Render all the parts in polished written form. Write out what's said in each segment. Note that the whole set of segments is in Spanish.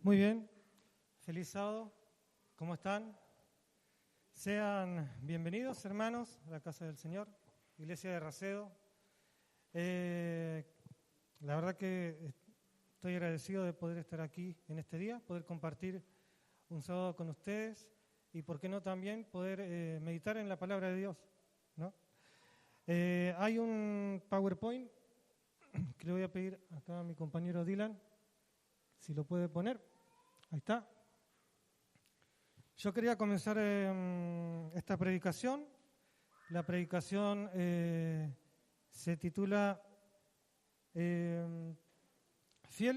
Muy bien, feliz sábado, ¿cómo están? Sean bienvenidos, hermanos, a la casa del Señor, Iglesia de Racedo. La verdad que estoy agradecido de poder estar aquí en este día, poder compartir un sábado con ustedes y, por qué no, también poder meditar en la palabra de Dios, ¿no? Hay un PowerPoint que le voy a pedir acá a mi compañero Dylan, si lo puede poner. Ahí está. Yo quería comenzar esta predicación. La predicación se titula Fiel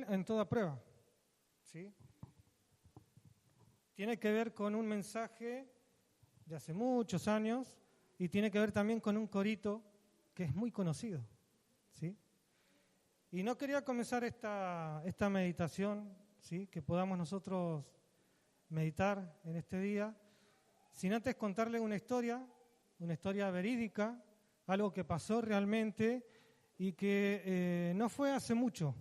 en toda prueba. ¿Sí? Tiene que ver con un mensaje de hace muchos años y tiene que ver también con un corito que es muy conocido. ¿Sí? Y no quería comenzar esta meditación, ¿sí?, que podamos nosotros meditar en este día, sin antes contarle una historia verídica, algo que pasó realmente y que no fue hace mucho.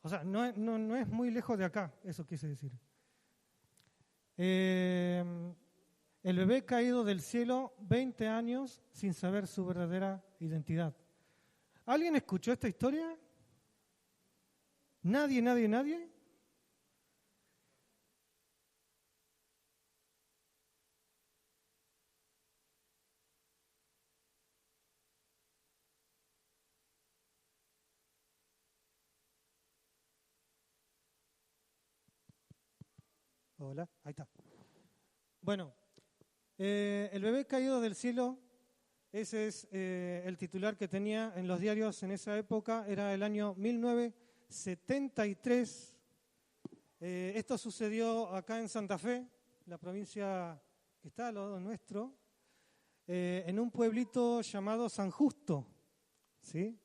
O sea, no es muy lejos de acá, eso quise decir. El bebé caído del cielo, 20 años sin saber su verdadera identidad. ¿Alguien escuchó esta historia? ¿Nadie? Hola, ahí está. Bueno, el bebé caído del cielo, ese es el titular que tenía en los diarios en esa época, era el año 1973. Esto sucedió acá en Santa Fe, la provincia que está al lado nuestro, en un pueblito llamado San Justo, ¿sí?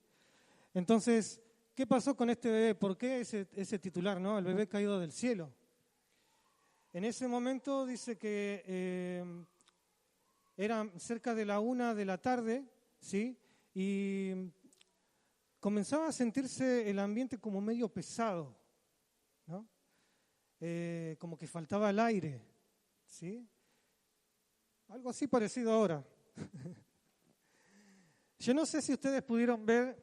Entonces, ¿qué pasó con este bebé? ¿Por qué ese titular, no? El bebé caído del cielo. En ese momento dice que era cerca de la 1 de la tarde, ¿sí? Y comenzaba a sentirse el ambiente como medio pesado, ¿no? Como que faltaba el aire, ¿sí? Algo así parecido ahora. Yo no sé si ustedes pudieron ver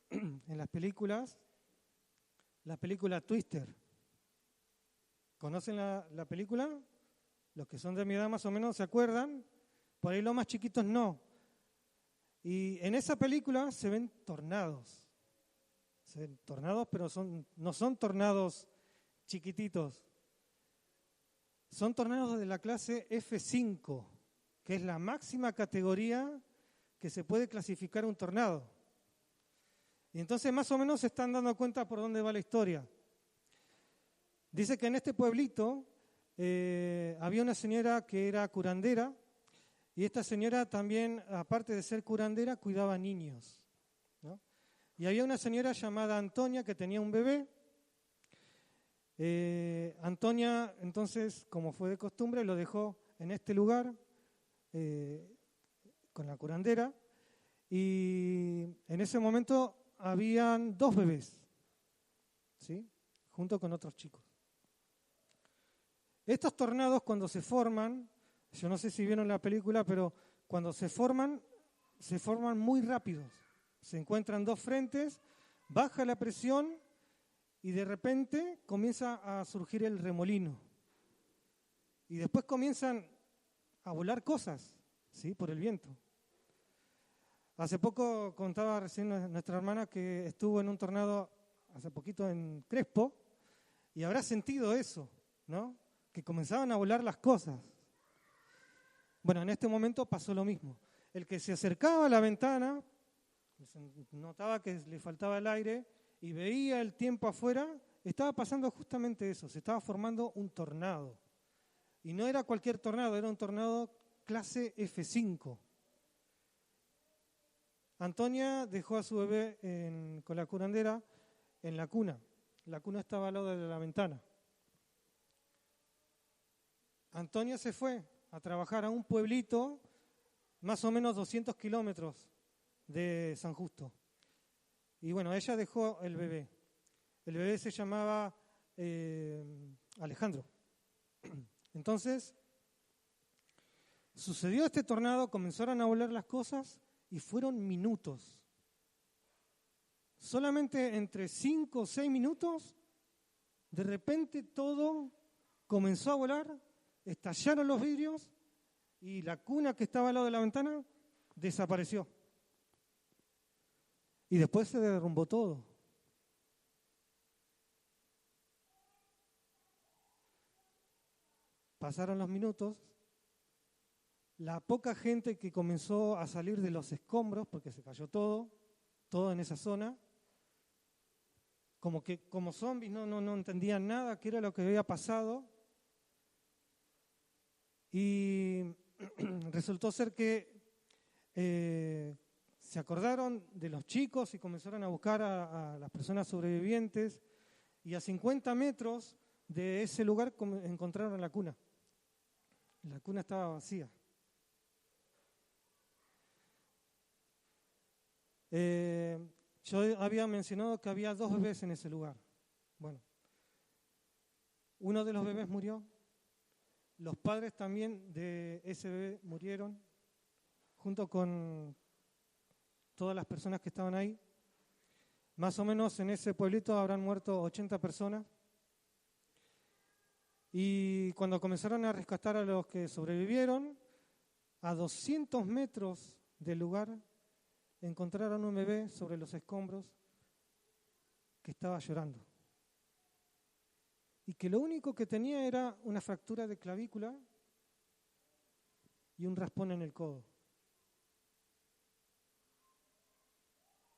en las películas, la película Twister. ¿Conocen la película? Los que son de mi edad más o menos se acuerdan, por ahí los más chiquitos no. Y en esa película se ven tornados. Se ven tornados, pero no son tornados chiquititos. Son tornados de la clase F5, que es la máxima categoría que se puede clasificar un tornado. Y entonces más o menos se están dando cuenta por dónde va la historia. Dice que en este pueblito había una señora que era curandera y esta señora también, aparte de ser curandera, cuidaba niños, ¿no? Y había una señora llamada Antonia que tenía un bebé. Antonia, entonces, como fue de costumbre, lo dejó en este lugar con la curandera y en ese momento habían 2 bebés, ¿sí?, junto con otros chicos. Estos tornados, cuando se forman, yo no sé si vieron la película, pero cuando se forman muy rápidos. Se encuentran 2 frentes, baja la presión y de repente comienza a surgir el remolino. Y después comienzan a volar cosas, ¿sí?, por el viento. Hace poco contaba recién nuestra hermana que estuvo en un tornado hace poquito en Crespo y habrá sentido eso, ¿no?, que comenzaban a volar las cosas. Bueno, en este momento pasó lo mismo. El que se acercaba a la ventana notaba que le faltaba el aire y veía el tiempo afuera, estaba pasando justamente eso, se estaba formando un tornado. Y no era cualquier tornado, era un tornado clase F5. Antonia dejó a su bebé con la curandera en la cuna. La cuna estaba al lado de la ventana. Antonia se fue a trabajar a un pueblito más o menos 200 kilómetros de San Justo. Y bueno, ella dejó el bebé. El bebé se llamaba Alejandro. Entonces, sucedió este tornado, comenzaron a volar las cosas y fueron minutos. Solamente entre 5 o 6 minutos, de repente todo comenzó a volar, estallaron los vidrios y la cuna que estaba al lado de la ventana desapareció. Y después se derrumbó todo. Pasaron los minutos, la poca gente que comenzó a salir de los escombros, porque se cayó todo en esa zona, como zombies no entendían nada, qué era lo que había pasado. Y resultó ser que se acordaron de los chicos y comenzaron a buscar a las personas sobrevivientes, y a 50 metros de ese lugar encontraron la cuna. La cuna estaba vacía. Yo había mencionado que había 2 bebés en ese lugar. Bueno, uno de los bebés murió. Los padres también de ese bebé murieron, junto con todas las personas que estaban ahí. Más o menos en ese pueblito habrán muerto 80 personas. Y cuando comenzaron a rescatar a los que sobrevivieron, a 200 metros del lugar encontraron un bebé sobre los escombros que estaba llorando. Y que lo único que tenía era una fractura de clavícula y un raspón en el codo.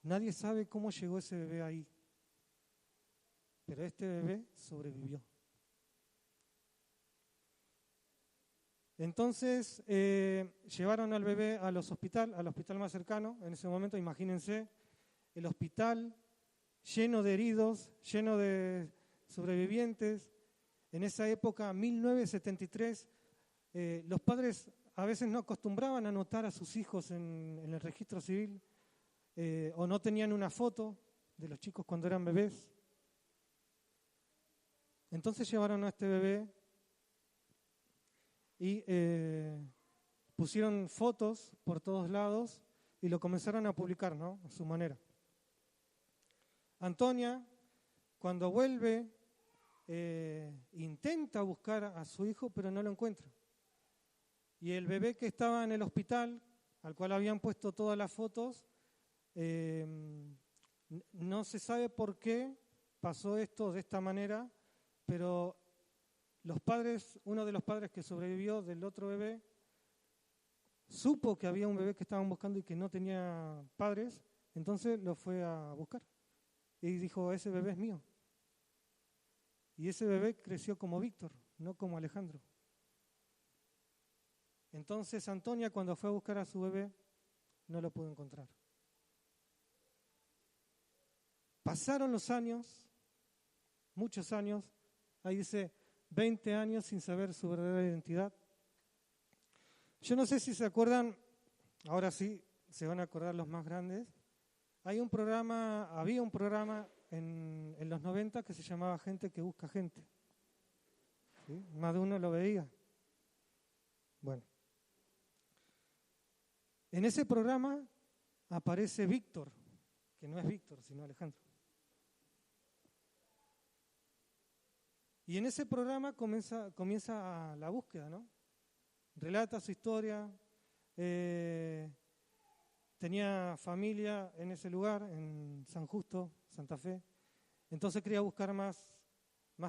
Nadie sabe cómo llegó ese bebé ahí, pero este bebé sobrevivió. Entonces llevaron al bebé al hospital más cercano. En ese momento, imagínense, el hospital lleno de heridos, lleno de sobrevivientes. En esa época, 1973, los padres a veces no acostumbraban a anotar a sus hijos en el registro civil, o no tenían una foto de los chicos cuando eran bebés. Entonces llevaron a este bebé y pusieron fotos por todos lados y lo comenzaron a publicar, ¿no? A su manera. Antonia, cuando vuelve, intenta buscar a su hijo, pero no lo encuentra. Y el bebé que estaba en el hospital, al cual habían puesto todas las fotos, no se sabe por qué pasó esto de esta manera, pero uno de los padres que sobrevivió del otro bebé, supo que había un bebé que estaban buscando y que no tenía padres, entonces lo fue a buscar. Y dijo, ese bebé es mío. Y ese bebé creció como Víctor, no como Alejandro. Entonces Antonia, cuando fue a buscar a su bebé, no lo pudo encontrar. Pasaron los años, muchos años, ahí dice 20 años sin saber su verdadera identidad. Yo no sé si se acuerdan, ahora sí se van a acordar los más grandes. Había un programa en los 90 que se llamaba Gente que Busca Gente. ¿Sí? Más de uno lo veía. Bueno, en ese programa aparece Víctor, que no es Víctor, sino Alejandro. Y en ese programa comienza la búsqueda, ¿no? Relata su historia, tenía familia en ese lugar, en San Justo, Santa Fe. Entonces quería buscar más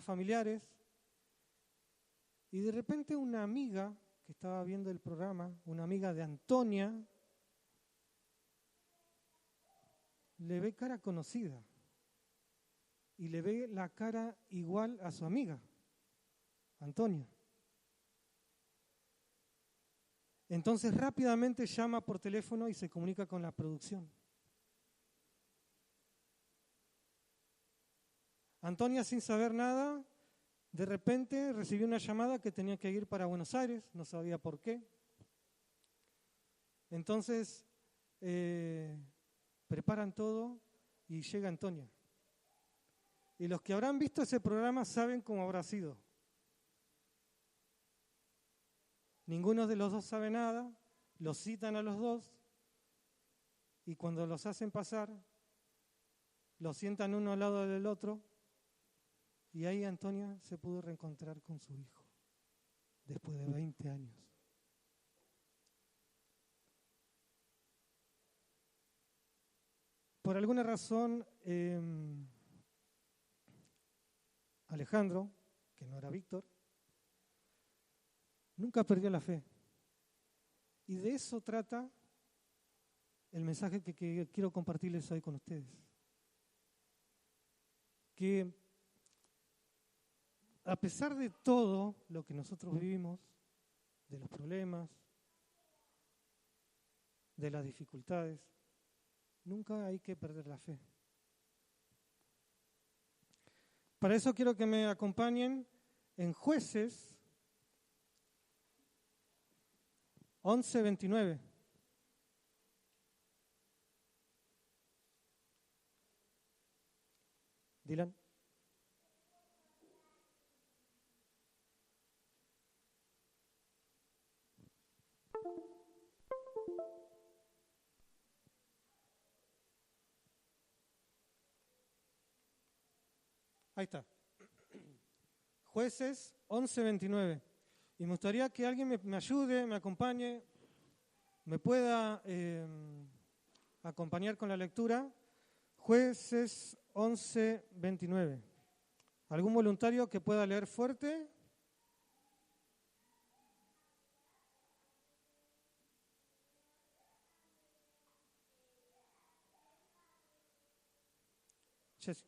familiares. Y de repente una amiga que estaba viendo el programa, una amiga de Antonia, le ve cara conocida. Y le ve la cara igual a su amiga, Antonia. Entonces rápidamente llama por teléfono y se comunica con la producción. Antonia, sin saber nada, de repente recibió una llamada que tenía que ir para Buenos Aires, no sabía por qué. Entonces preparan todo y llega Antonia. Y los que habrán visto ese programa saben cómo habrá sido. Ninguno de los dos sabe nada, los citan a los dos y cuando los hacen pasar, los sientan uno al lado del otro y ahí Antonia se pudo reencontrar con su hijo después de 20 años. Por alguna razón, Alejandro, que no era Víctor, nunca perdió la fe. Y de eso trata el mensaje que quiero compartirles hoy con ustedes. Que a pesar de todo lo que nosotros vivimos, de los problemas, de las dificultades, nunca hay que perder la fe. Para eso quiero que me acompañen en Jueces 11:29. Dylan. Ahí está. Jueces 11:29. Y me gustaría que alguien me ayude, me acompañe, me pueda acompañar con la lectura. Jueces 11:29. ¿Algún voluntario que pueda leer fuerte? Jessy.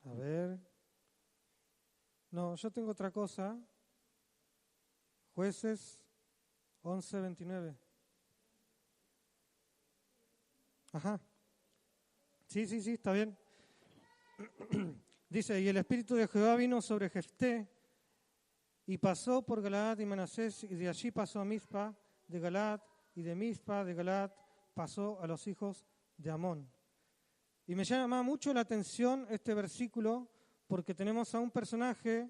A ver. No, yo tengo otra cosa. Jueces 11:29. Ajá. Sí, está bien. Dice, y el Espíritu de Jehová vino sobre Jefté, y pasó por Galaad y Manasés, y de allí pasó a Mizpa de Galaad, y de Mizpa de Galaad pasó a los hijos de Amón. Y me llama mucho la atención este versículo, porque tenemos a un personaje,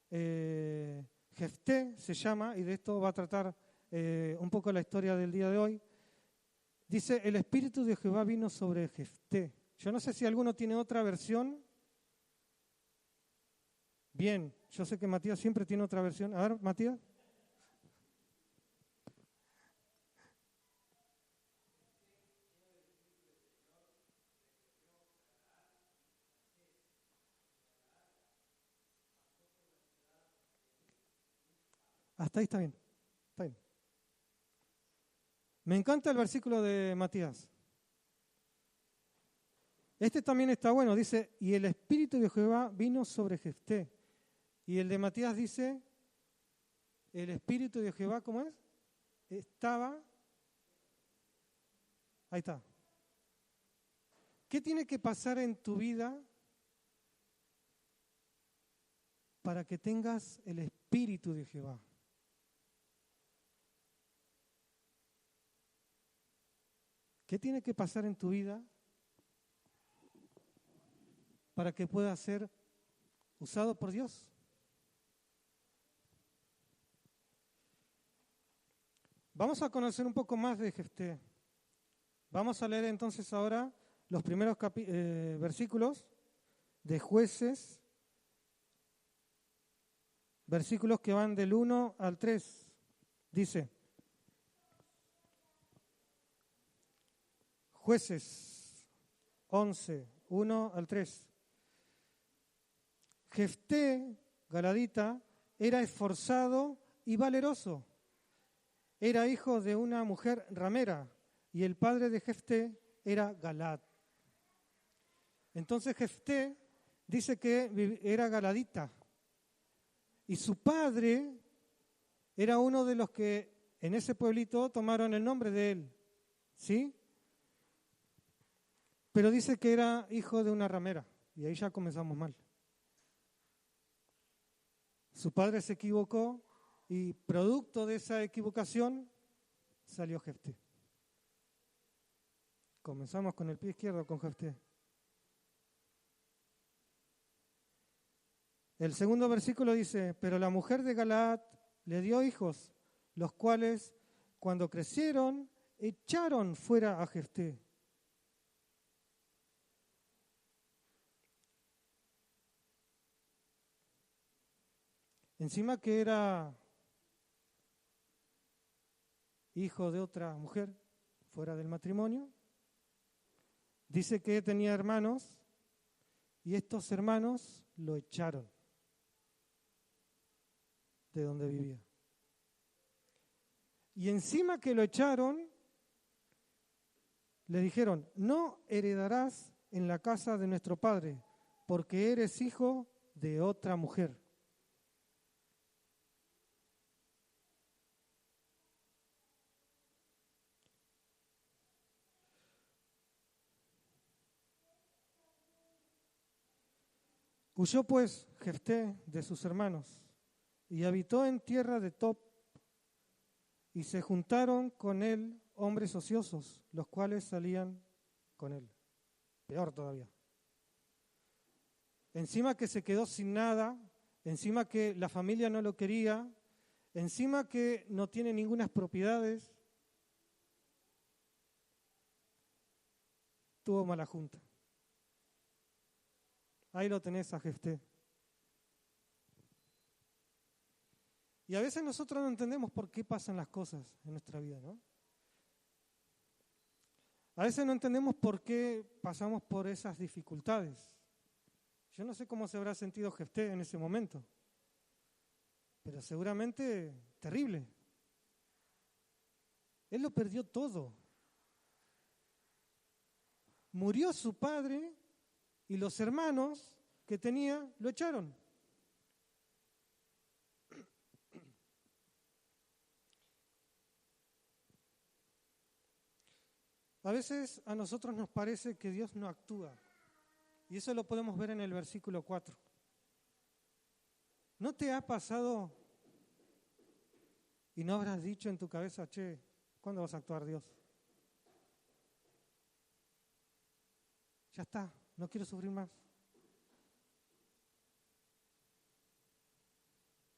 Jefté se llama, y de esto va a tratar un poco la historia del día de hoy. Dice, el Espíritu de Jehová vino sobre Jefté. Yo no sé si alguno tiene otra versión. Bien, yo sé que Matías siempre tiene otra versión. A ver, Matías. Hasta ahí está bien. Está bien. Me encanta el versículo de Matías. Este también está bueno, dice, y el Espíritu de Jehová vino sobre Jefté. Y el de Matías dice, el Espíritu de Jehová, ¿cómo es? Estaba, ahí está. ¿Qué tiene que pasar en tu vida para que tengas el Espíritu de Jehová? ¿Qué tiene que pasar en tu vida para que pueda ser usado por Dios? Vamos a conocer un poco más de Jefté. Vamos a leer entonces ahora los primeros versículos de Jueces, versículos que van del 1 al 3. Dice, Jueces 11, 1 al 3. Jefté, galadita, era esforzado y valeroso. Era hijo de una mujer ramera y el padre de Jefté era Galad. Entonces Jefté dice que era galadita y su padre era uno de los que en ese pueblito tomaron el nombre de él, ¿sí? Pero dice que era hijo de una ramera y ahí ya comenzamos mal. Su padre se equivocó y producto de esa equivocación salió Jefté. Comenzamos con el pie izquierdo con Jefté. El segundo versículo dice, pero la mujer de Galaad le dio hijos, los cuales cuando crecieron echaron fuera a Jefté. Encima que era hijo de otra mujer fuera del matrimonio, dice que tenía hermanos y estos hermanos lo echaron de donde vivía. Y encima que lo echaron, le dijeron, no heredarás en la casa de nuestro padre, porque eres hijo de otra mujer. Huyó pues Jefté de sus hermanos y habitó en tierra de Tob, y se juntaron con él hombres ociosos, los cuales salían con él. Peor todavía. Encima que se quedó sin nada, encima que la familia no lo quería, encima que no tiene ninguna propiedades, tuvo mala junta. Ahí lo tenés a Jefté. Y a veces nosotros no entendemos por qué pasan las cosas en nuestra vida, ¿no? A veces no entendemos por qué pasamos por esas dificultades. Yo no sé cómo se habrá sentido Jefté en ese momento, pero seguramente terrible. Él lo perdió todo. Murió su padre y los hermanos que tenía lo echaron. A veces a nosotros nos parece que Dios no actúa. Y eso lo podemos ver en el versículo 4. ¿No te ha pasado y no habrás dicho en tu cabeza, che, ¿cuándo vas a actuar Dios? Ya está, no quiero sufrir más.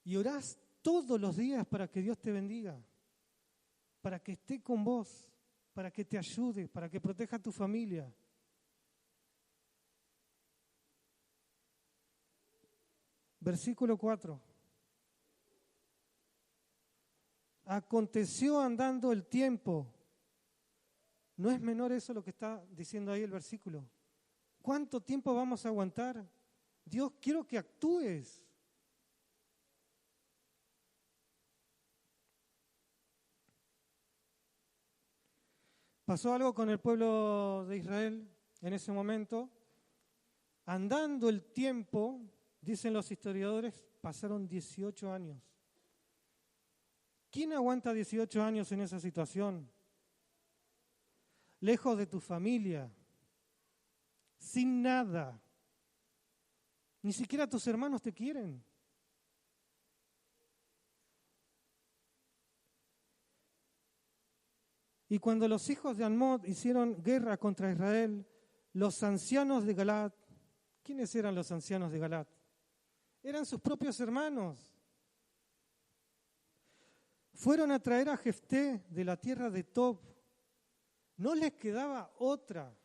Y orás todos los días para que Dios te bendiga, para que esté con vos, para que te ayude, para que proteja a tu familia. Versículo 4. Aconteció andando el tiempo. No es menor eso lo que está diciendo ahí el versículo. ¿Cuánto tiempo vamos a aguantar? Dios, quiero que actúes. Pasó algo con el pueblo de Israel en ese momento. Andando el tiempo, dicen los historiadores, pasaron 18 años. ¿Quién aguanta 18 años en esa situación? Lejos de tu familia, sin nada. Ni siquiera tus hermanos te quieren. Y cuando los hijos de Amón hicieron guerra contra Israel, los ancianos de Galaad, ¿quiénes eran los ancianos de Galaad? Eran sus propios hermanos. Fueron a traer a Jefté de la tierra de Tob. No les quedaba otra.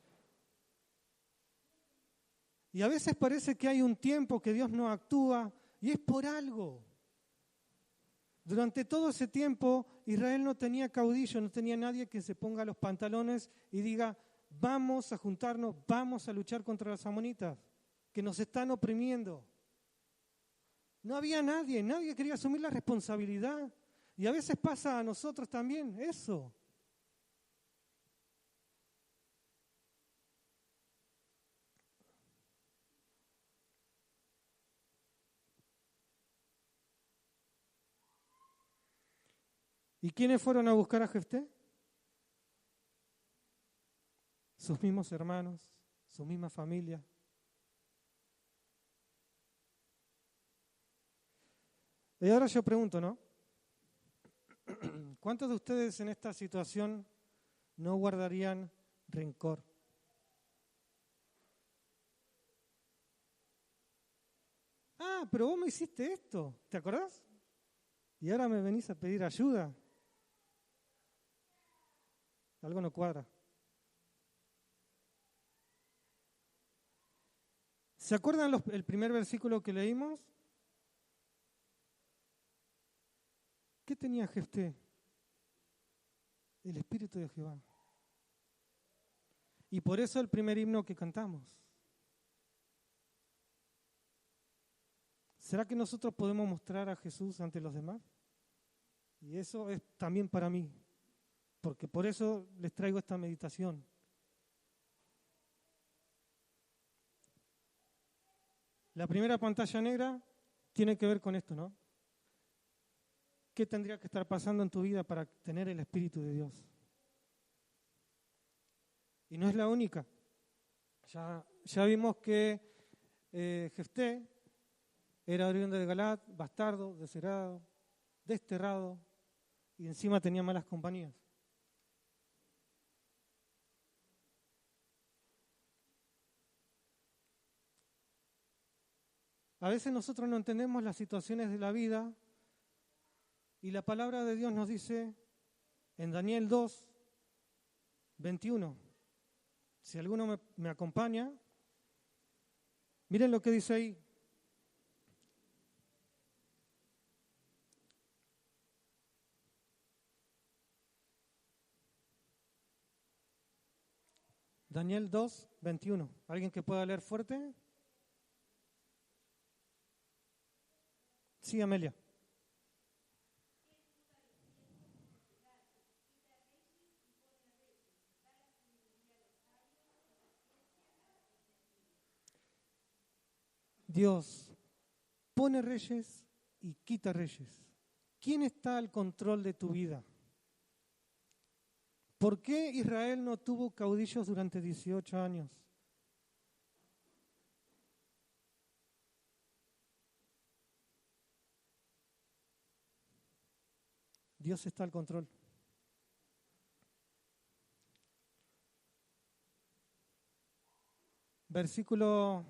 Y a veces parece que hay un tiempo que Dios no actúa y es por algo. Durante todo ese tiempo Israel no tenía caudillo, no tenía nadie que se ponga los pantalones y diga, vamos a juntarnos, vamos a luchar contra los amonitas, que nos están oprimiendo. No había nadie, nadie quería asumir la responsabilidad. Y a veces pasa a nosotros también eso. ¿Y quiénes fueron a buscar a Jefté? Sus mismos hermanos, su misma familia. Y ahora yo pregunto, ¿no? ¿Cuántos de ustedes en esta situación no guardarían rencor? Ah, pero vos me hiciste esto, ¿te acordás? Y ahora me venís a pedir ayuda. Algo no cuadra. ¿Se acuerdan el primer versículo que leímos? ¿Qué tenía Jefté? El Espíritu de Jehová. Y por eso el primer himno que cantamos. ¿Será que nosotros podemos mostrar a Jesús ante los demás? Y eso es también para mí, porque por eso les traigo esta meditación. La primera pantalla negra tiene que ver con esto, ¿no? ¿Qué tendría que estar pasando en tu vida para tener el Espíritu de Dios? Y no es la única. Ya vimos que Jefté era oriundo de Galaad, bastardo, desheredado, desterrado, y encima tenía malas compañías. A veces nosotros no entendemos las situaciones de la vida y la palabra de Dios nos dice en Daniel 2, 21. Si alguno me acompaña, miren lo que dice ahí. Daniel 2, 21. ¿Alguien que pueda leer fuerte? Sí, Amelia. Dios pone reyes y quita reyes. ¿Quién está al control de tu vida? ¿Por qué Israel no tuvo caudillos durante 18 años? Dios está al control. Versículo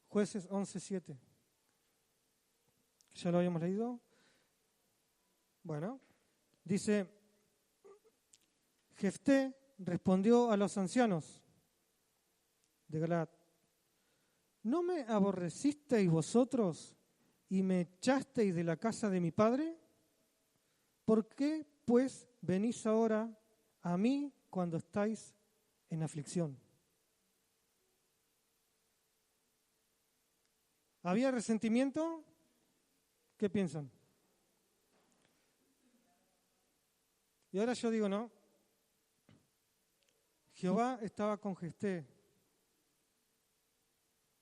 Jueces 11:7. ¿Ya lo habíamos leído? Bueno, dice, Jefté respondió a los ancianos de Galaad, ¿no me aborrecisteis vosotros y me echasteis de la casa de mi padre? ¿Por qué, pues, venís ahora a mí cuando estáis en aflicción? ¿Había resentimiento? ¿Qué piensan? Y ahora yo digo, no. Jehová estaba con Jefté.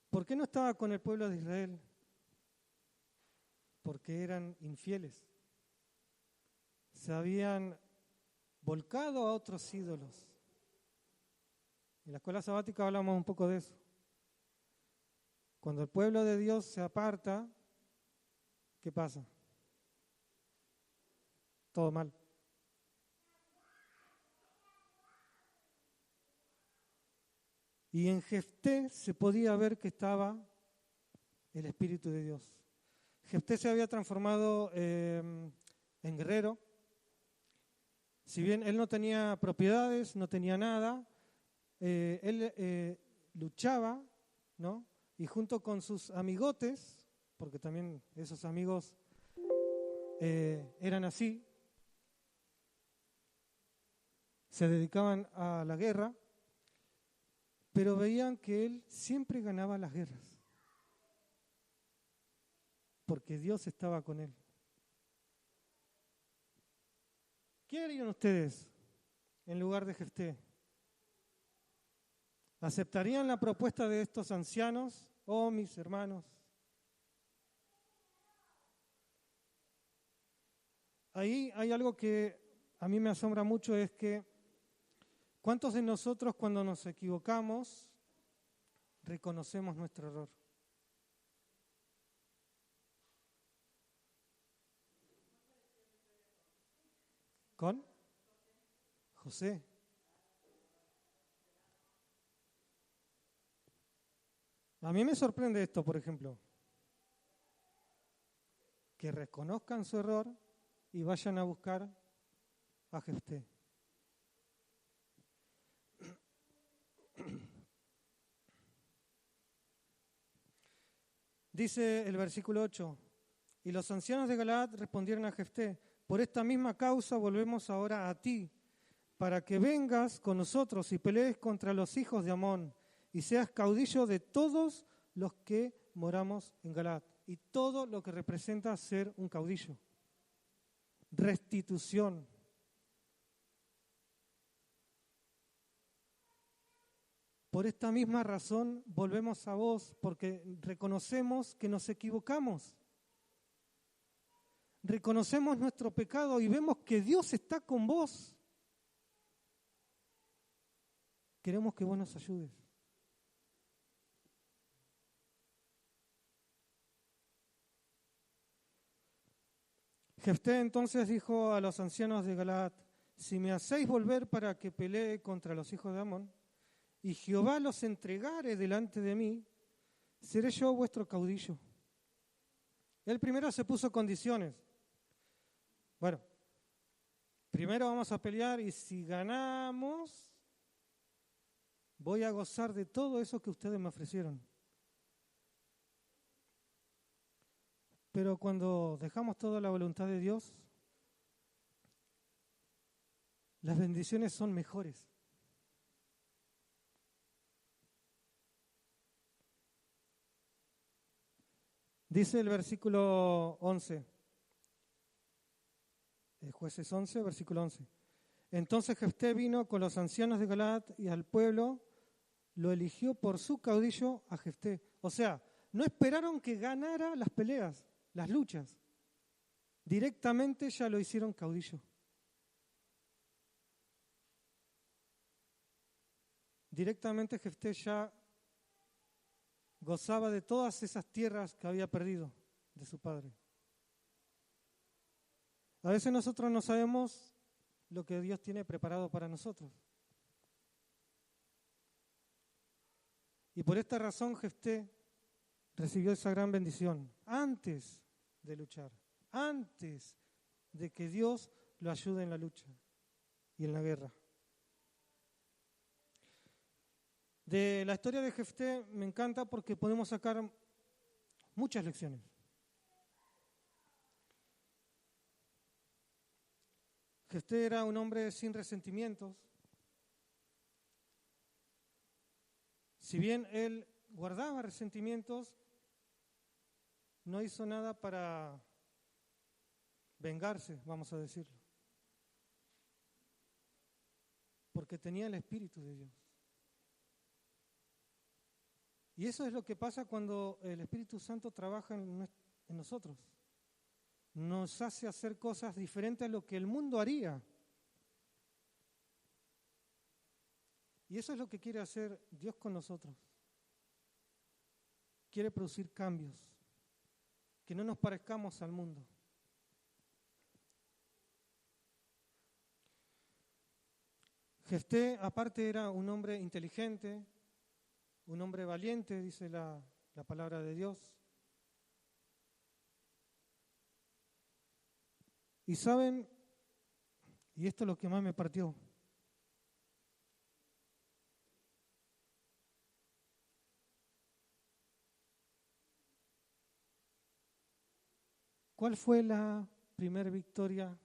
¿Por qué no estaba con el pueblo de Israel? Porque eran infieles. Se habían volcado a otros ídolos. En la escuela sabática hablamos un poco de eso. Cuando el pueblo de Dios se aparta, ¿qué pasa? Todo mal. Y en Jefté se podía ver que estaba el Espíritu de Dios. Jefté se había transformado en guerrero. Si bien él no tenía propiedades, no tenía nada, él luchaba, ¿no? Y junto con sus amigotes, porque también esos amigos eran así, se dedicaban a la guerra, pero veían que él siempre ganaba las guerras, porque Dios estaba con él. ¿Qué harían ustedes en lugar de Jefté? ¿Aceptarían la propuesta de estos ancianos? Oh, mis hermanos. Ahí hay algo que a mí me asombra mucho, es que ¿cuántos de nosotros cuando nos equivocamos reconocemos nuestro error? con José. A mí me sorprende esto, por ejemplo, que reconozcan su error y vayan a buscar a Jefté. Dice el versículo 8, y los ancianos de Galaad respondieron a Jefté, por esta misma causa volvemos ahora a ti, para que vengas con nosotros y pelees contra los hijos de Amón, y seas caudillo de todos los que moramos en Galaad, y todo lo que representa ser un caudillo. Restitución. Por esta misma razón volvemos a vos, porque reconocemos que nos equivocamos. Reconocemos nuestro pecado y vemos que Dios está con vos. Queremos que vos nos ayudes. Jefté entonces dijo a los ancianos de Galaad, si me hacéis volver para que pelee contra los hijos de Amón, y Jehová los entregare delante de mí, seré yo vuestro caudillo. Él primero se puso condiciones. Bueno, primero vamos a pelear y si ganamos, voy a gozar de todo eso que ustedes me ofrecieron. Pero cuando dejamos toda la voluntad de Dios, las bendiciones son mejores. Dice el versículo 11, Jueces 11, versículo 11. Entonces Jefté vino con los ancianos de Galaad y al pueblo lo eligió por su caudillo a Jefté. O sea, no esperaron que ganara las peleas, las luchas. Directamente ya lo hicieron caudillo. Directamente Jefté ya gozaba de todas esas tierras que había perdido de su padre. A veces nosotros no sabemos lo que Dios tiene preparado para nosotros. Y por esta razón Jefté recibió esa gran bendición antes de luchar, antes de que Dios lo ayude en la lucha y en la guerra. De la historia de Jefté me encanta porque podemos sacar muchas lecciones. Jefté era un hombre sin resentimientos. Si bien él guardaba resentimientos, no hizo nada para vengarse, vamos a decirlo. Porque tenía el Espíritu de Dios. Y eso es lo que pasa cuando el Espíritu Santo trabaja en nosotros. Nos hace hacer cosas diferentes a lo que el mundo haría. Y eso es lo que quiere hacer Dios con nosotros. Quiere producir cambios, que no nos parezcamos al mundo. Jefté, aparte, era un hombre inteligente, un hombre valiente, dice la palabra de Dios. Y saben, y esto es lo que más me partió, ¿cuál fue la primera victoria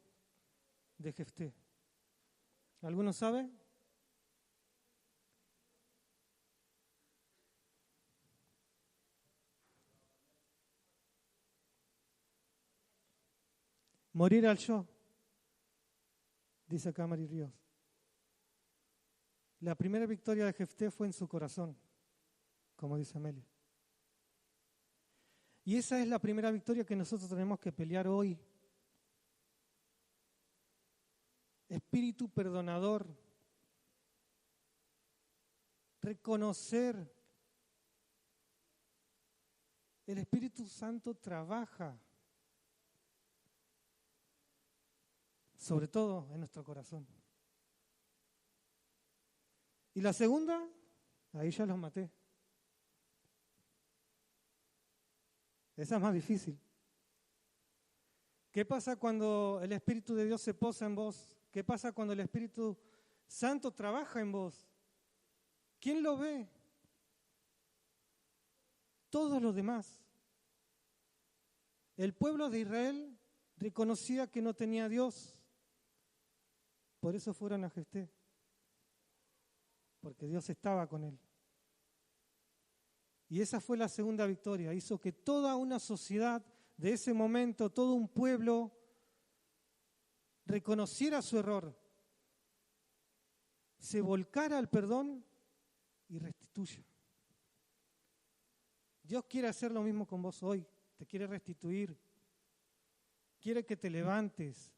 de Jefté? ¿Alguno sabe? Morir al yo, dice acá Mari Ríos. La primera victoria de Jefté fue en su corazón, como dice Amelia. Y esa es la primera victoria que nosotros tenemos que pelear hoy. Espíritu perdonador. Reconocer. El Espíritu Santo trabaja. sobre todo en nuestro corazón. Y la segunda, ahí ya los maté. Esa es más difícil. ¿Qué pasa cuando el Espíritu de Dios se posa en vos? ¿Qué pasa cuando el Espíritu Santo trabaja en vos? ¿Quién lo ve? Todos los demás. El pueblo de Israel reconocía que no tenía Dios. Por eso fueron a Jefté. Porque Dios estaba con él. Y esa fue la segunda victoria. Hizo que toda una sociedad de ese momento, todo un pueblo, reconociera su error, se volcara al perdón y restituya. Dios quiere hacer lo mismo con vos hoy, te quiere restituir, quiere que te levantes.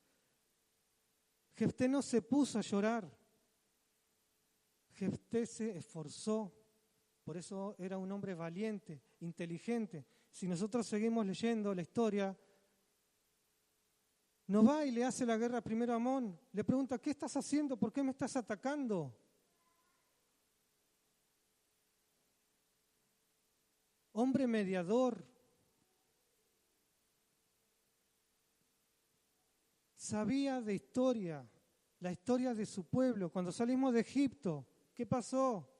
Jefté no se puso a llorar, Jefté se esforzó, por eso era un hombre valiente, inteligente. Si nosotros seguimos leyendo la historia, no va y le hace la guerra primero a Amón, le pregunta, ¿qué estás haciendo? ¿Por qué me estás atacando? Hombre mediador, sabía de historia, la historia de su pueblo. Cuando salimos de Egipto, ¿qué pasó?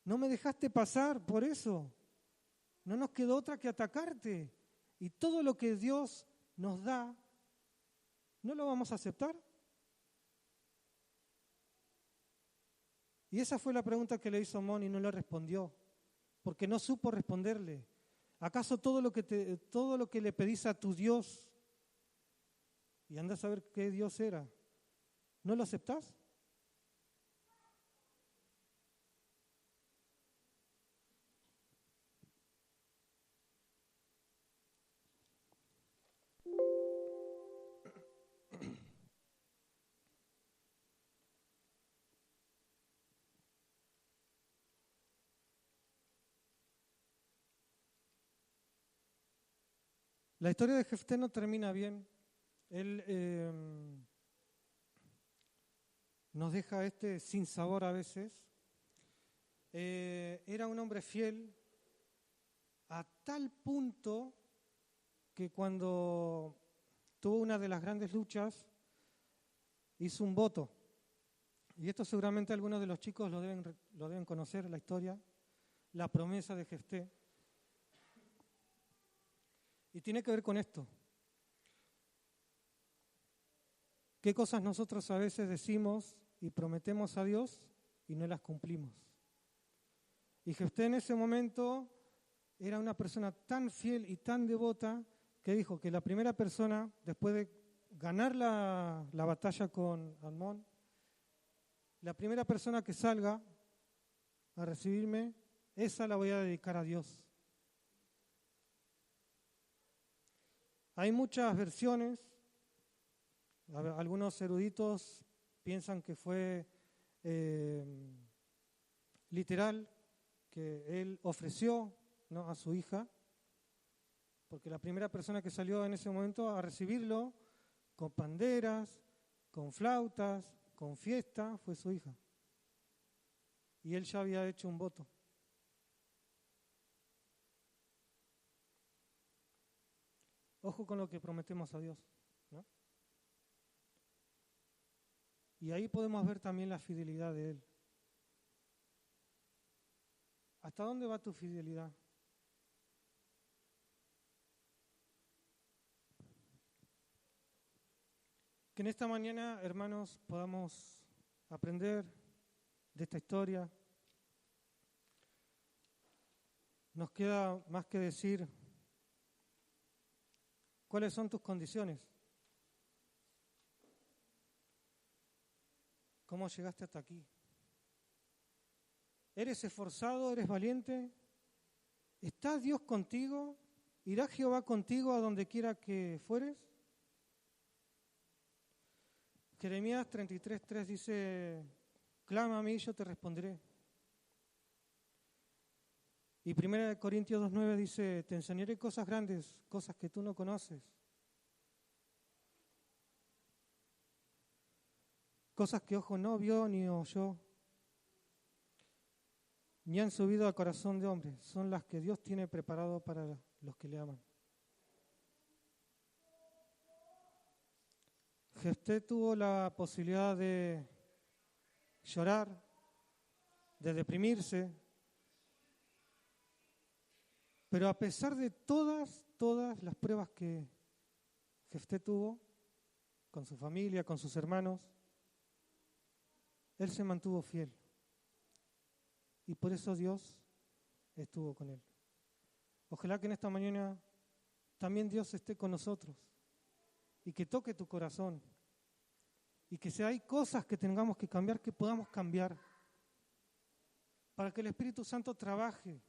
No me dejaste pasar por eso. No nos quedó otra que atacarte. Y todo lo que Dios nos da, ¿no lo vamos a aceptar? Y esa fue la pregunta que le hizo Amón y no le respondió, porque no supo responderle. ¿Acaso todo lo que le pedís a tu Dios, y anda a saber qué Dios era, no lo aceptás? La historia de Jefté no termina bien. Él nos deja sin sabor a veces. Era un hombre fiel a tal punto que cuando tuvo una de las grandes luchas hizo un voto. Y esto seguramente algunos de los chicos lo deben conocer, la historia, la promesa de Jefté. Y tiene que ver con esto. ¿Qué cosas nosotros a veces decimos y prometemos a Dios y no las cumplimos? Y Jefté en ese momento era una persona tan fiel y tan devota que dijo que la primera persona, después de ganar la batalla con Amón, la primera persona que salga a recibirme, esa la voy a dedicar a Dios. Hay muchas versiones, algunos eruditos piensan que fue literal, que él ofreció, ¿no?, a su hija, porque la primera persona que salió en ese momento a recibirlo con panderas, con flautas, con fiesta, fue su hija. Y él ya había hecho un voto. Ojo con lo que prometemos a Dios, ¿no? Y ahí podemos ver también la fidelidad de Él. ¿Hasta dónde va tu fidelidad? Que en esta mañana, hermanos, podamos aprender de esta historia. Nos queda más que decir cuáles son tus condiciones. ¿Cómo llegaste hasta aquí? ¿Eres esforzado? ¿Eres valiente? ¿Está Dios contigo? ¿Irá Jehová contigo a donde quiera que fueres? Jeremías 33:3 dice, clama a mí y yo te responderé. Y 1 Corintios 2:9 dice, te enseñaré cosas grandes, cosas que tú no conoces. cosas que ojo no vio ni oyó, ni han subido al corazón de hombre, son las que Dios tiene preparado para los que le aman. Jefté tuvo la posibilidad de llorar, de deprimirse, pero a pesar de todas las pruebas que Jefté tuvo con su familia, con sus hermanos, él se mantuvo fiel. Y por eso Dios estuvo con él. Ojalá que en esta mañana también Dios esté con nosotros y que toque tu corazón. Y que si hay cosas que tengamos que cambiar, que podamos cambiar. Para que el Espíritu Santo trabaje.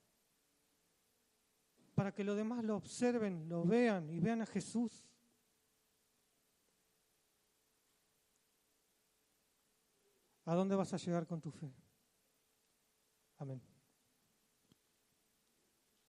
Para que los demás lo observen, lo vean y vean a Jesús. ¿A dónde vas a llegar con tu fe? Amén.